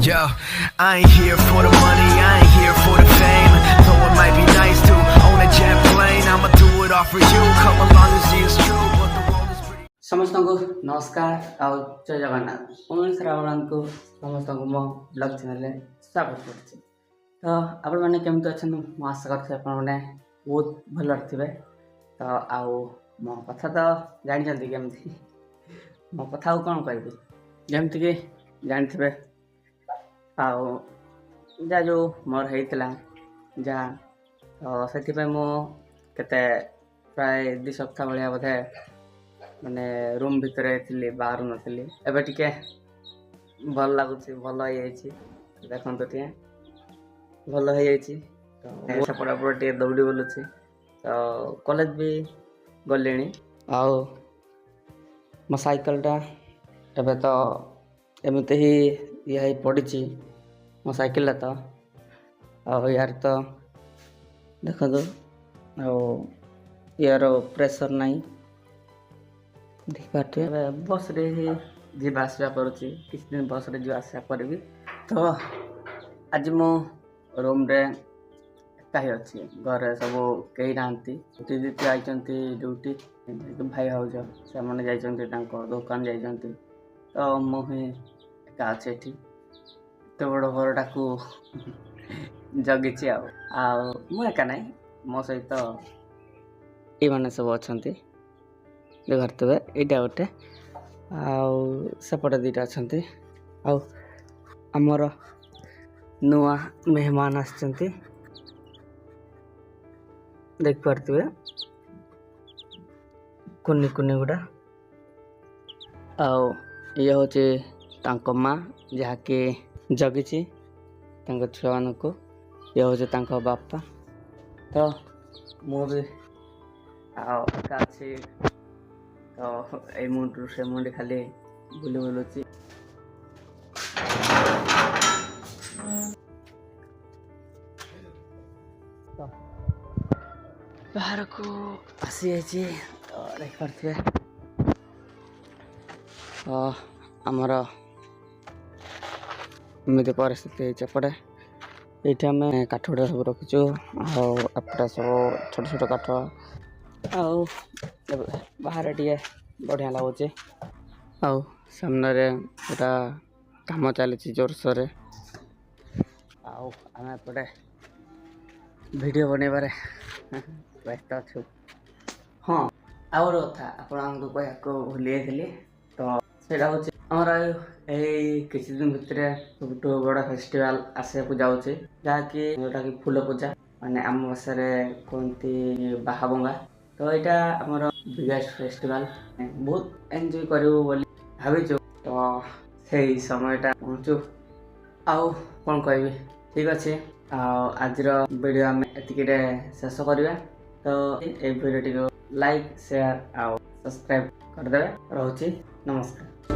Yo, I ain't here for the money, I ain't here for the fame. Though it might be nice to own a jet plane, I'ma do it all for you. Come along and see it's true, but the world is pretty. ସମସ୍ତଙ୍କୁ ନମସ୍କାର ଆଉ ଜୟ ଜଗନ୍ନାଥ। ପୁଣି ଥରେ ଆପଣଙ୍କୁ ସମସ୍ତଙ୍କୁ ମୋ blog ଚ୍ୟାନେଲରେ ସ୍ୱାଗତ କରୁଛି। ତ ଆପଣମାନେ କେମିତି ଅଛନ୍ତି? ମୁଁ ଆଶା କରୁଛି ଆପଣମାନେ ବହୁତ ଭଲରେ ଥିବେ। ତ ଆଉ ମୋ କଥା ତ ଜାଣିଛନ୍ତି କେମିତି, ମୋ କଥା ଆଉ କ'ଣ କହିବି, ଯେମିତିକି ଜାଣିଥିବେ ଆଉ ଯାହା ଯେଉଁ ମୋର ହେଇଥିଲା ଯାହା, ତ ସେଥିପାଇଁ ମୁଁ ପ୍ରାୟ 2 ସପ୍ତାହ ଭଳିଆ ବୋଧେ ମାନେ ରୁମ୍ ଭିତରେ ଥିଲି, ବାହାରୁ ନଥିଲି। ଏବେ ଟିକେ ଭଲ ଲାଗୁଛି, ଭଲ ହେଇଯାଇଛି। ଦେଖନ୍ତୁ ଟିକେ ଭଲ ହେଇଯାଇଛି। ତ ସେପଟେ ଟିକେ ଦୌଡ଼ି ବୁଲୁଛି। ତ କଲେଜ ବି ଗଲିଣି। ଆଉ ମୋ ସାଇକେଲଟା ଏବେ ତ ଏମିତି ହିଁ ହେଇ ପଡ଼ିଛି ମୋ ସାଇକେଲଟା। ତ ଆଉ ୟାର ତ ଦେଖନ୍ତୁ, ଆଉ ୟାର ପ୍ରେସର୍ ନାହିଁ ଦେଖିପାରୁଥିବେ। ଏବେ ବସ୍ରେ ହିଁ ଯିବା ଆସିବା କରୁଛି, କିଛି ଦିନ ବସ୍ରେ ଯିବା ଆସିବା କରିବି। ତ ଆଜି ମୁଁ ରୁମ୍ରେ ଏକା ହିଁ ଅଛି, ଘରେ ସବୁ କେହି ନାହାନ୍ତି। ଦିଦି ଯାଇଛନ୍ତି ଡ୍ୟୁଟି, ଭାଇ ଭାଉଜ ସେମାନେ ଯାଇଛନ୍ତି ତାଙ୍କ ଦୋକାନ ଯାଇଛନ୍ତି। ତ ମୁଁ ହିଁ ଏକା ଅଛି ଏଠି, ଏତେ ବଡ଼ ଘରଟାକୁ ଜଗିଛି। ଆଉ ମୁଁ ଏକା ନାହିଁ, ମୋ ସହିତ ଏଇମାନେ ସବୁ ଅଛନ୍ତି, ଦେଖିପାରୁଥିବେ। ଏଇଟା ଗୋଟେ, ଆଉ ସେପଟେ ଦୁଇଟା ଅଛନ୍ତି। ଆଉ ଆମର ନୂଆ ମେହମାନ ଆସିଛନ୍ତି, ଦେଖିପାରୁଥିବେ, କୁନି କୁନି ଗୁଡ଼ା। ଆଉ ଇଏ ହେଉଛି ତାଙ୍କ ମା, ଯାହାକି ଜଗିଛି ତାଙ୍କ ଛୁଆମାନଙ୍କୁ। ଇଏ ହେଉଛି ତାଙ୍କ ବାପା। ତ ମୁଁ ବି ଆଉ ଏକା ଅଛି। ତ ଏଇ ମୁଣ୍ଡରୁ ସେ ମୁଣ୍ଡି ଖାଲି ବୁଲୁଛି। ତ ବାହାରକୁ ଆସିଯାଇଛି, ତ ଦେଖିପାରୁଥିବେ। ତ ଆମର ଏମିତି ପରିସ୍ଥିତି ହେଇଛି ଏପଟେ। ଏଇଠି ଆମେ କାଠ ଗୁଡ଼ା ସବୁ ରଖିଛୁ, ଆଉ ଏପଟେ ସବୁ ଛୋଟ ଛୋଟ କାଠ। ଆଉ ବାହାରେ ଟିକେ ବଢ଼ିଆ ଲାଗୁଛି। ଆଉ ସାମ୍ନାରେ ପୁରା କାମ ଚାଲିଛି ଜୋରସୋରରେ। ଆଉ ଆମେ ଏପଟେ ଭିଡ଼ିଓ ବନେଇବାରେ ବ୍ୟସ୍ତ ଅଛୁ। ହଁ, ଆଉ ଗୋଟେ କଥା ଆପଣଙ୍କୁ କହିବାକୁ ଭୁଲି ଯାଇଥିଲି। ତ ସେଇଟା ହେଉଛି ଆମର ଏଇ କିଛି ଦିନ ଭିତରେ ସବୁଠୁ ବଡ଼ ଫେଷ୍ଟିଭାଲ୍ ଆସିବାକୁ ଯାଉଛି, ଯାହାକି ଯେଉଁଟାକି ଫୁଲ ପୂଜା, ମାନେ ଆମ ଭାଷାରେ କୁହନ୍ତି ବାହାବଙ୍ଗା। ତ ଏଇଟା ଆମର ବିଗେଷ୍ଟ ଫେଷ୍ଟିଭାଲ୍, ବହୁତ ଏନ୍ଜୟ କରିବୁ ବୋଲି ଭାବିଛୁ। ତ ସେଇ ସମୟଟା ପହଞ୍ଚୁ। ଆଉ କ'ଣ କହିବି, ଠିକ୍ ଅଛି। ଆଉ ଆଜିର ଭିଡ଼ିଓ ଆମେ ଏତିକିରେ ଶେଷ କରିବା। ତ ଏଇ ଭିଡ଼ିଓଟିକୁ ଲାଇକ୍, ସେୟାର ଆଉ ସବସ୍କ୍ରାଇବ୍ କରିଦେବେ। ରହୁଛି, ନମସ୍କାର।